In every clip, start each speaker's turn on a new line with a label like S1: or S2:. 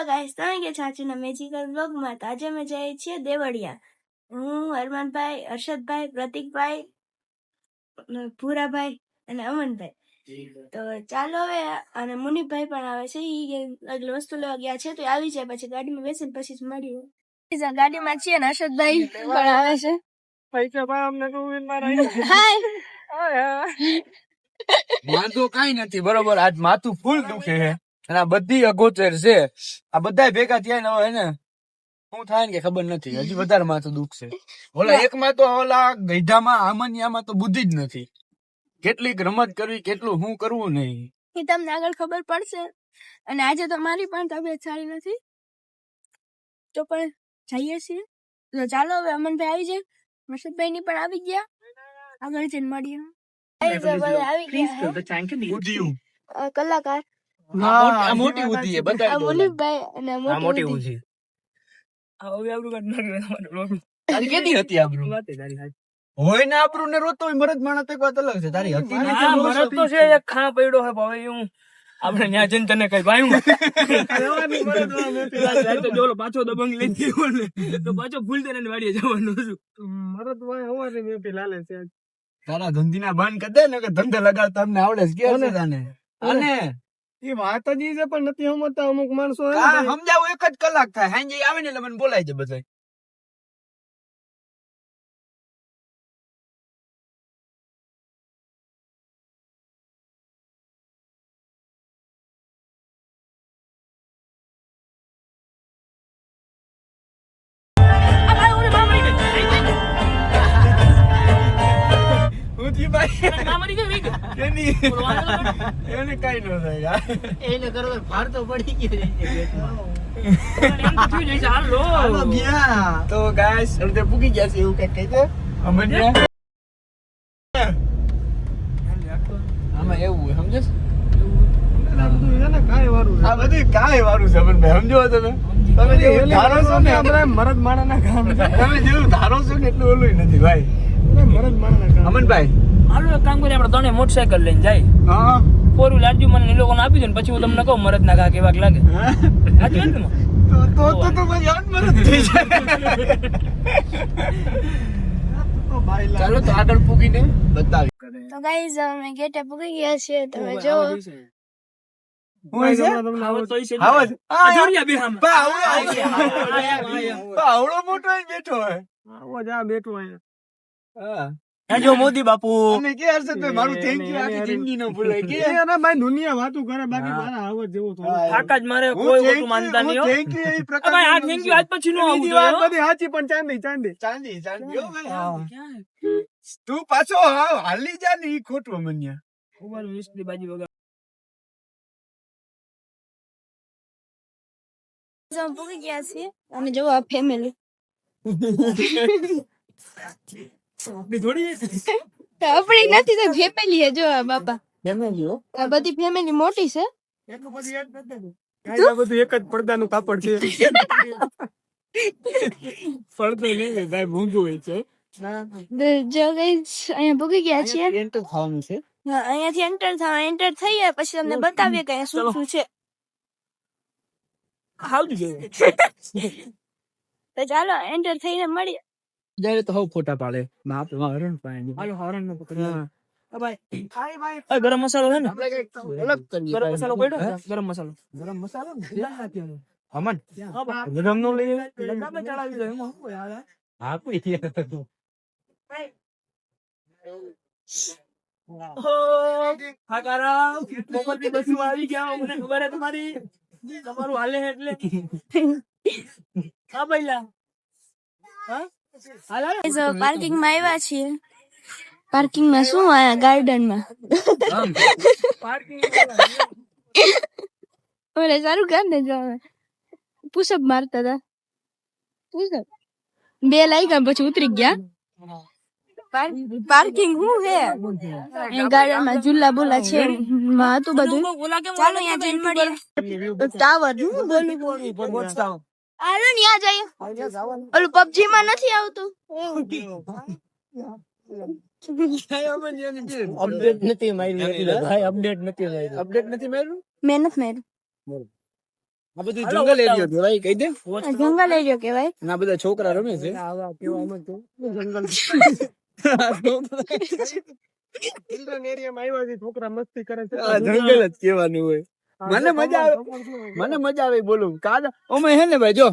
S1: Guys, તમે કે ચાચુના magical વ્લોગમાં. તો આજે અમે જઈએ છીએ દેવળિયા. હું, અરમાનભાઈ, હર્ષદભાઈ, પ્રતિકભાઈ, ભૂરાભાઈ અને અમનભાઈ. તો ચાલો હવે. અને મુનિભાઈ પણ આવે છે, એ વસ્તુ લેવા ગયા છે. તો આવી જાય પછી ગાડીમાં બેસીને પછી જ મળીએ. ગાડીમાં છીએ ને હર્ષદભાઈ પણ આવે છે.
S2: વાંધો કઈ નથી, બરોબર. આજ માથું ફૂલ દુખે છે અને આ બધી અગોચર છે. આ બધા ભેગા થયા ને હવે ને શું થાય ને કે ખબર નથી. હજી વધારે માથું દુખશે. ઓલા એકમાં તો ઓલા ગઈઢામાં આમનિયામાં તો બુદ્ધિ જ નથી. કેટલીક રમત કરવી, કેટલું શું કરવું નહીં,
S1: એ તમને આગળ ખબર પડશે. અને આજે તો મારી પણ તબિયત સારી નથી, તો પણ જઈએ છીએ. તો ચાલો હવે અમનભાઈ આવી જાય, મર્ષદભાઈ ની પણ આવી ગયા. આગળ જઈને મળીએ. કલાકાર
S2: મોટી બુદ્ધિ છે, બતાવી દો.
S1: મુનિભાઈ અને મોટી
S2: બુદ્ધિ તારી કેદી હતી આબરૂ? હોય ને આબરૂ ને રોતો હોય મરદ માણસ તો એક વાત અલગ છે. તારી હતી ને
S3: મરદ તો છે, એક ખા પડ્યો હે ભાઈ. હું આપણે ન્યા જઈને તને કઈ ભાઈ પાછો દબંગ લઈ ગયો ને તો પાછો ભૂલ દે ને વાડીએ જવાનું છું. મરદ હવારે મેપી લાલે છે.
S2: તારા ધંધીના બંધ કરી દે ને કે ધંધે લગાડતા અમને આવડે છે કે તને. અને
S3: એ વાત જ છે પણ નથી સમજતા અમુક માણસો.
S2: સમજાવું એક જ કલાક થાય. હાંજે આવે ને એટલે મને બોલાય છે બધા. એને કઈ ન થાય. એને કરો ભાર તો પડી ગયો. તો ગાઈસ અડધે પૂકી ગયા છે એવું કઈક કહી દે. આમાં એવું સમજે આ બધું કાંઈ વારું છે અમનભાઈ. સમજો તમે જેવું ધારો છો ને
S3: મરદ માણા કામ
S2: તમે જેવું ધારો છો ને એટલું ઓલું નથી ભાઈ.
S3: મરદ માણા કામ.
S2: અમનભાઈ
S3: હાલો એક કામ કરીએ, આપણે ત્રણે મોટરસાયકલ લઈને જાય.
S2: હા,
S3: ફોર વ્હીલ આરજુ મને એ લોકોને આપી દે ને પછી હું તમને કહું મરદ ના ઘા કેવાક લાગે. સાચી વાત ને?
S2: તો ભાઈ યાદ મરદ થઈ જાય. ચાલો તો આગળ પૂગીને બતાવી.
S1: તો ગાઈઝ અમે ગેટે પૂગી ગયા છીએ. તમે જો
S2: આવડો મોટો બેઠો હોય.
S3: જો મોદી બાપુ
S2: અને કે હશે તો મારું થેન્ક યુ આખી જિંદગી નો ભૂલાય કે
S3: અને ભાઈ દુનિયા વાતું કરે બાકી મારા આવત જેવો તો કાકા જ મારે કોઈ ઓટું માનતા નહીં.
S2: થેન્ક યુ એ પ્રકાર
S3: ભાઈ આ થેન્ક યુ આજ પછી નો આવું જોઈએ.
S2: બધી સાચી પણ ચાંદી હો ભાઈ. તું પાછો હાલી જા ને ઈ ખોટું મન્યા.
S3: ઉપર 20 ની બાજી વગર
S1: પૂગી ગયા છીએ. અને જો આ ફેમિલી
S3: થોડી
S1: આપણી નથી તો ફેમિલી હે. જો આ બાપા આ બધી ફેમિલી મોટી છે.
S3: એટલું બધું યાદ નથી. બધું એક જ પડદાનું કાપડ છે. પડદો નહીં ભાઈ, ભૂંગું હોય છે.
S1: જો ગાઈસ અહીંયા પૂગી ગયા છીએ.
S2: એન્ટર થવાનું છે.
S1: અહીંયાથી એન્ટર થઈએ પછી તમને બતાવીએ કે શું શું છે. તો ચાલો એન્ટર થઈને મળીએ.
S2: જ્યારે તો હવે ફોટા પાડે બાપ હરણ પાડે.
S3: હાલો હરણ નો પકડી. ભાઈ ગરમ મસાલો છે ને
S2: આપણે કઈક અલગ કરીએ.
S3: ગરમ મસાલો પડ્યો ને? ગરમ મસાલો અમન ગરમ નો લઈ લગામે ચડાવી દો. એમાં શું યાર?
S2: હા કોઈ
S3: હાકારામ મોમબત્તી બધું આવી ગયા. મને ખબર હે તમારું હાલે એટલે હા પહેલા
S1: પાર્કિંગ માં આવ્યા છીએ. પાર્કિંગ માં શું આયા ગાર્ડન માં ઓલે સારું કર ને. જો પુશઅપ મારતા હતા. પુશઅપ 2 લાગ્યા પછી ઉતરી ગયા. પાર્કિંગ શું હે? ગાર્ડન માં ઝૂલા બોલા છે હતું બધું. ચાલો અહીંયા જઈને મળીએ. ટાવર બોલું હાલો ત્યાં જઈએ. ઓલું પબજી માં નથી આવતું.
S3: અપડેટ નથી માર્યું ભાઈ. અપડેટ નથી માર્યું.
S1: મેં નથી માર્યું.
S2: આ બધું જંગલ એરિયો છે ભાઈ, કહી દે.
S1: આ જંગલ એરિયો કેવાય.
S2: અને આ બધા છોકરા રમે છે.
S3: ચિલ્ડ્રન એરિયામાં આવ્યા છે, છોકરા મસ્તી કરે છે.
S2: આ જંગલ જ કહેવાનું હોય. મને મજા આવે બોલું. કાદા ઓમે હે ને ભાઈ, જો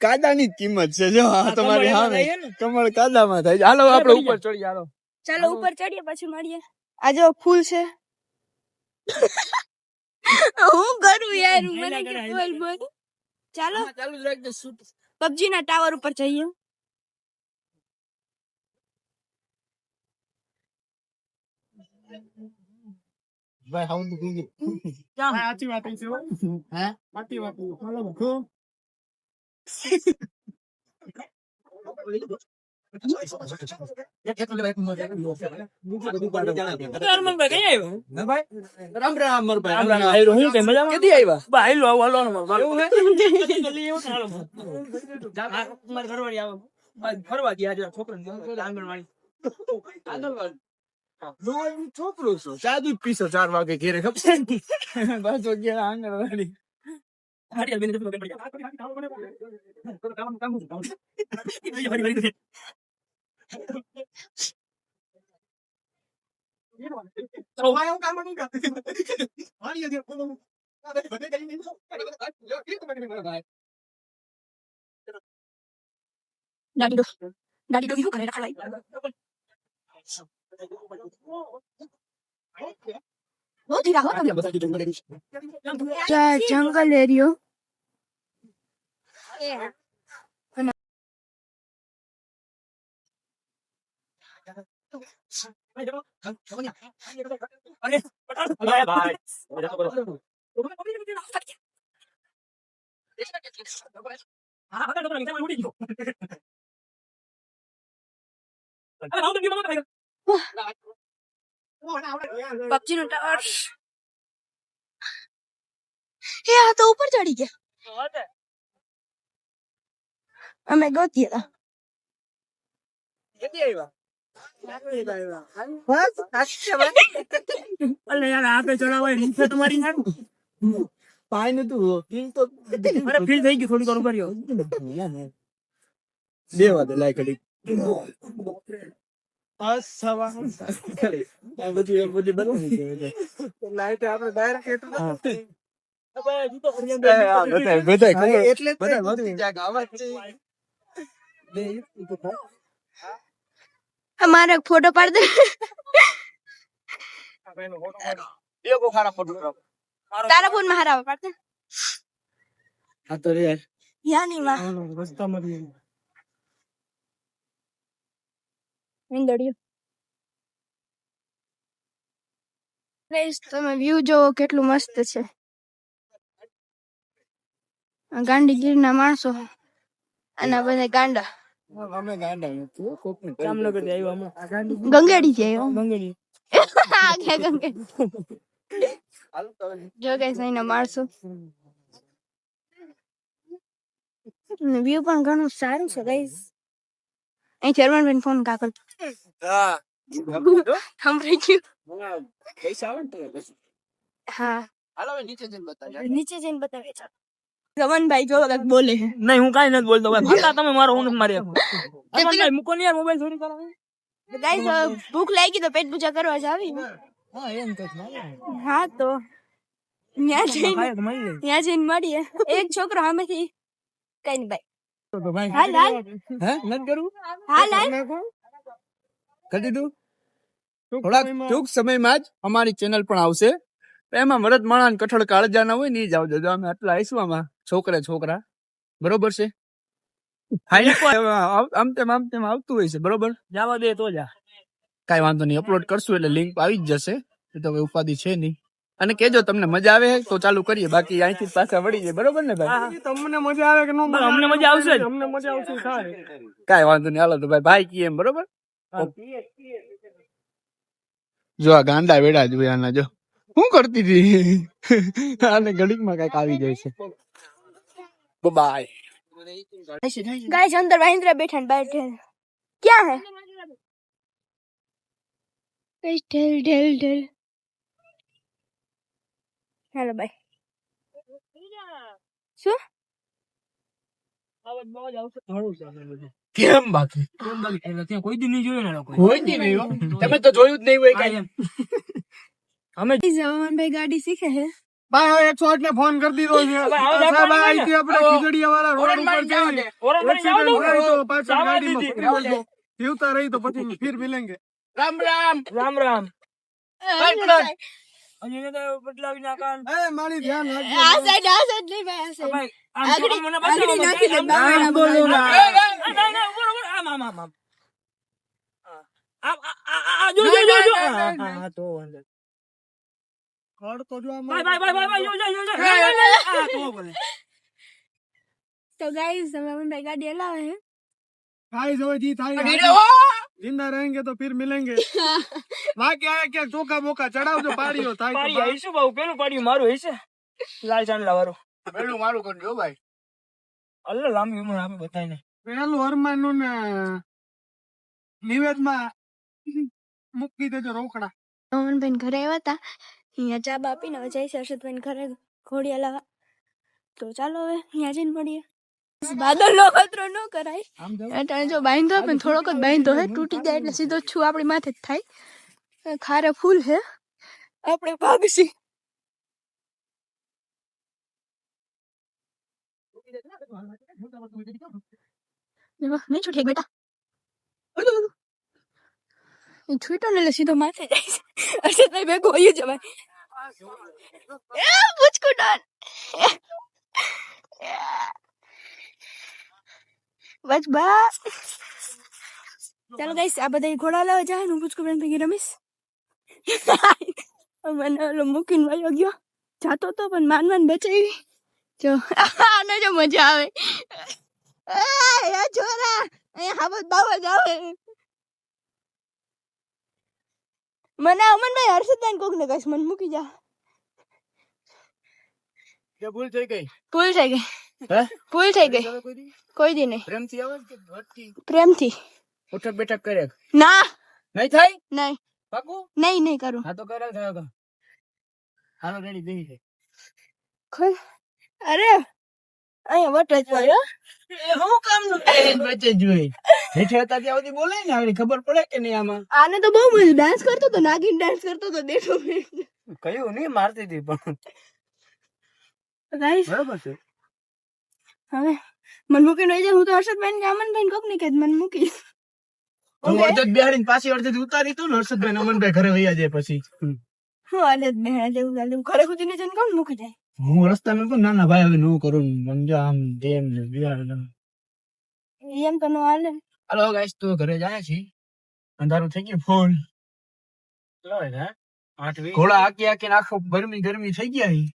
S2: કાદાની જ કિંમત છે. જો આ તમારી સામે કમળ કાદામાં થાય છે. હાલો આપણે ઉપર ચડીએ. હાલો
S1: ચાલો ઉપર ચડીએ પછી મળીએ. આ જો ફૂલ છે. હું કરું યાર, મને કે બોલ બોલ. ચાલો
S2: ચાલુ જ રાખજે. શૂટ
S1: પબજી ના ટાવર ઉપર જઈએ.
S2: ભાઈ હાઉન્ડ દીધી.
S3: સાચી વાત છે હો.
S2: હે
S3: સાચી વાત છે.
S2: રામ રામ મરભાઈ. કેદી આવ્યા? છોકરો છો સાદું જ પીસો 4 વાગે ઘેરે ખબર પાછો ગયા આંગણવાડી.
S1: ગાડી તો શું કરે રખડાઈ. બહુ ધીરા હો તમે. જંગલ એરિયો. પબજી નો ટાવર. એ આ તો ઉપર ચડી ગયા. અમે ગોતીએ તા.
S2: કેદી આવ્યા?
S3: અલે યાર આપે ચડાવાય નીચે તમારી યાર.
S2: પાઈ નતું ફીલ તો
S3: અરે ફીલ થઈ ગયું થોડી વાર ઉપર રહ્યો.
S2: દેવા દે લાય ઘડી.
S3: બસ સવા
S2: આ બધું બનાવી દે.
S3: લાઈટ આપણે ડાયરેક્ટ એટલું
S2: એટલે
S1: અમારે ફોટો પાડ દે. તારા ફોન માં હારા પાડ દે.
S2: હા તો યાર
S1: યાની માં
S3: રસ્તામાં
S1: વિંદડ્યું. ગાઈસ તમે વ્યૂ જોવો કેટલું મસ્ત છે. આ ગાંડીગીરના માણસો અને આ બધા ગાંડા.
S2: અમે ગાંડા તું કોક ને
S3: જામનગર થી આવ્યો હમણાં.
S1: ગંગેડી છે આવ્યો.
S3: ગંગેડી.
S1: આ ગયા ગંગેડી. જો ગાઈસ અહીંના માણસો. વ્યૂ પણ ઘણું સારું છે ગાઈસ. અહીં ચેરમેન ફોન કાકર
S2: હા
S1: સાંભળી ગયું.
S2: પૈસા આવે ને તો બસ.
S1: હા
S2: હાલો હવે નીચે જઈને બતાવી.
S1: નીચે જઈને બતાવે ચાલો. રમનભાઈ જો કઈક બોલે છે.
S3: નહીં હું કાઈ નથી બોલતો ભાઈ. ફાટા તમે મારો હું નથી મારી. ભાઈ મૂકો ને યાર મોબાઈલ ચોરી કરો.
S1: ગાઈસ ભૂખ લાગી તો પેટ પૂજા કરવા જાવી.
S2: હા એમ તો
S1: હા તો ત્યાં
S3: ખાય તો મળી જાય.
S1: જઈને મળીએ. એક છોકરો સામેથી કઈ નહીં ભાઈ.
S3: તો ભાઈ
S1: હાલ હાલ
S2: હે નથી કરવું?
S1: હાલ હાલ.
S2: કરી દીધું. થોડાક ટૂંક સમયમાં જ અમારી ચેનલ પણ આવશે. એમાં મરદ માણા ને કઠોળ કાળજાના હોય ને ઈ જ આવજો. જો અમે આટલા આવીશું આમાં છોકરા બરોબર છે. આમ તેમ આવતું હોય છે બરોબર.
S3: જવા દે તો જા.
S2: કઈ વાંધો નહીં, અપલોડ કરશું એટલે લિંક આવી જ જશે. એ તો કઈ ઉપાધિ છે નહીં. અને કેજો તમને મજા આવે તો ચાલુ કરીએ, બાકી અહીંથી પાછા વળી જાય બરોબર ને ભાઈ?
S3: તમને મજા આવે કે ન મજા? અમને મજા આવશે. અમને મજા આવશે સાહેબ.
S2: કઈ વાંધો નહીં, હાલો તો ભાઈ કી એમ બરોબર. જો આ ગાંડા વેડા જોયા આના, જો શું કરતી હતી આને ઘડીકમાં કઈક આવી જાય છે. બાય
S1: गाइस अंदर महिंद्रा बैठा बैठे क्या है गाइस ढेल ढेल ढेल हेलो बाय શું
S3: આવાજ બવાજ આવશે ઘણું છે આપણે બધું.
S2: કેમ બાકી
S3: કેમ બાકી એટલે ત્યાં કોઈ દી નહીં જોયું ને લોકો.
S2: કોઈ દી નહીં હો. તમે તો જોયું જ નહીં હોય કાંઈ.
S3: અમે
S1: જવાનભાઈ ગાડી શીખે હે
S4: ભાઈ હવે 108 ને ફોન કરી દીધો છે
S3: હવે આવો જ
S4: સાહેબ
S3: આપવાનું
S4: અહીંથી આપણે ખીજડીયાવાળા રોડ
S2: ઓરડ
S4: ઉપર
S2: માં જાઓ
S4: જઈએ
S2: ને.
S3: ઓરડ માં જાઓ
S4: એક્સિડન્ટ
S3: ને.
S4: થાય તો પાછળ
S3: જવા
S4: ગાડીમાં
S3: દીધી.
S4: પકડી લેજો જીવતા રહી તો પછી ફિર મિલેંગે
S2: રામ રામ
S3: રામ રામ.
S2: ભાઈ,
S3: હજી એને તો બદલાવી નાખાન.
S4: એ મારી ધ્યાન રાખજો
S1: આ સાઈડ નહીં ભાઈ આ સાઈડ
S3: ભાઈ, આમ
S1: આગળ-
S3: તો મને
S1: આગળ
S3: બતાવો,
S1: નાખી દે,
S3: આમ-
S1: બાવડા
S3: આમ
S1: બોલો
S3: બોલો
S1: ના.
S3: ના. નહીં, ઉભો રહો, ઉભો રહો. આમ. હા. આ, જો. હા, તો વાંધો નહીં.
S4: ખડ તો જો
S3: ભાઈ, જો. હા, તો ભલે.
S1: તો ગાઈસ જવાનભાઈ ગાડી હલાવે હે
S4: ખાઈ જવે જી થાય
S2: ઢીલો હો.
S4: जिंदा रहेंगे तो फिर मिलेंगे बाकी आया क्या चोखा बोखा चढ़ावજો પાડીઓ થાય તો
S3: પાડી હઈશું બહુ. પેલું પાડ્યું મારું હઈશે. લાલ ચાંદલા વાળું.
S2: પેલું મારું કરજો ભાઈ.
S3: અલ્લા લાંબી ઉંમર આપે બધાને.
S4: પેલું હરમાનું ને નિવેદમાં મૂકી દેજો રોકડા
S1: જવાનભાઈ ઘરે આવ્યા હતા અહીંયા ચા બા પીને હવે જઈશ હર્ષદભાઈ ઘરે ઘોડી હલાવા તો ચાલો હવે અહીંયા જઈને મળીએ બાદલ નો ખતરો ન કરાય
S4: આમ જાવ
S1: અટાણે જો બાંધો પણ થોડોક જ બાંધો હે તૂટી જાય એટલે સીધો છું આપણી માથે જ થાય ખારે ફૂલ હે આપણે ભાગશી નહીં છૂટે બેટા છૂટો ને એટલે સીધો માથે જાય છે હર્ષદભાઈ ભેગું હોય જવાય પૂછકું ડન બસ બસ ચાલો ગાઈસ આ બધા ઘોડા લાવવા જાય હું પૂછકું બેન ભેગી રમીશ મને ઓલો મૂકીને વયો ગયો જાતો તો પણ માન બચાવી જો આને જો મજા આવે આ છોરા અહીંયા હાવત બાવત આવે મને અમનભાઈ હર્ષદભાઈ કોક ને કહીશ મને મૂકી જા
S2: કે ભૂલ થઈ ગઈ.
S1: ભૂલ થઈ ગઈ
S2: હે?
S1: ભૂલ થઈ ગઈ
S2: કોઈ દી?
S1: કોઈ દી નહીં
S2: પ્રેમથી આવે કે વટથી?
S1: પ્રેમથી
S2: ઉઠક બેઠક કરે.
S1: ના
S2: નહીં થાય?
S1: નહીં
S2: પાકું?
S1: નહીં કરું
S2: હા તો કરે થયો તો. હાલો રેડી દઈ છે.
S1: અરે અહીંયા વટ જ પડ્યો
S2: એ હું કામનું વચ્ચે જોઈ. હેઠે હતા ત્યાં સુધી બોલે ને આગળ ખબર પડે કે નહીં આમાં.
S1: આને તો બહુ મજા ડાન્સ કરતો તો નાગીન ડાન્સ કરતો તો દેખો
S2: કયું નહીં મારતી હતી પણ
S1: ગાઈસ
S2: બરાબર છે.
S1: હવે મન મૂકીને વહી જાય હું તો હર્ષદભાઈ ને અમનભાઈ કોક ની કહે મન મૂકી
S2: હું અડધો બેહાડીને પાછી અડધેથી ઉતારી તું ને હર્ષદભાઈ ને અમનભાઈ ઘરે વહી જાય પછી.
S1: હું આને જ બેહા જેવું ચાલે ઘરે સુધી જઈને કોણ મૂકી જાય
S2: હું રસ્તામાં કહું ના ના ભાઈ હવે નું કરું સમજો આમ તેમ ને બિહાર
S1: એમ તો નો હાલે
S2: હાલો ગાઈસ તો ઘરે જાય છે. અંધારું થઈ ગયું ફૂલ. ઘોડા હાકી હાકીને આખો ગરમી થઈ ગયા છે.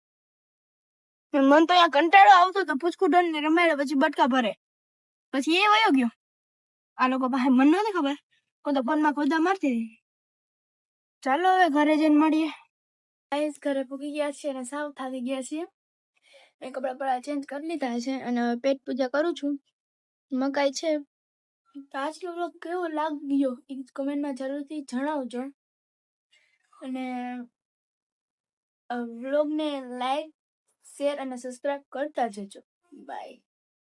S1: મન તો અહીંયા કંટાળો આવતો તો પૂછકું ડન ને રમાડે પછી બટકા ભરે પછી એ વયો ગયો આ લોકો પાસે મન નથી ખબર કોઈ તો ફોનમાં ખોદા મારતી હતી ચાલો હવે ઘરે જઈને મળીએ ગાઈસ ઘરે પૂગી ગયા છીએ અને સાવ થાકી ગયા છીએ એ કપડા પડા ચેન્જ કરી લીધા છે અને હવે પેટ પૂજા કરું છું મકાઈ છે તો આજનો વ્લોગ કેવો લાગ્યો એ કમેન્ટમાં જરૂરથી જણાવજો અને વ્લોગને લાઈક શેર અને સબસ્ક્રાઇબ કરતા જજો બાય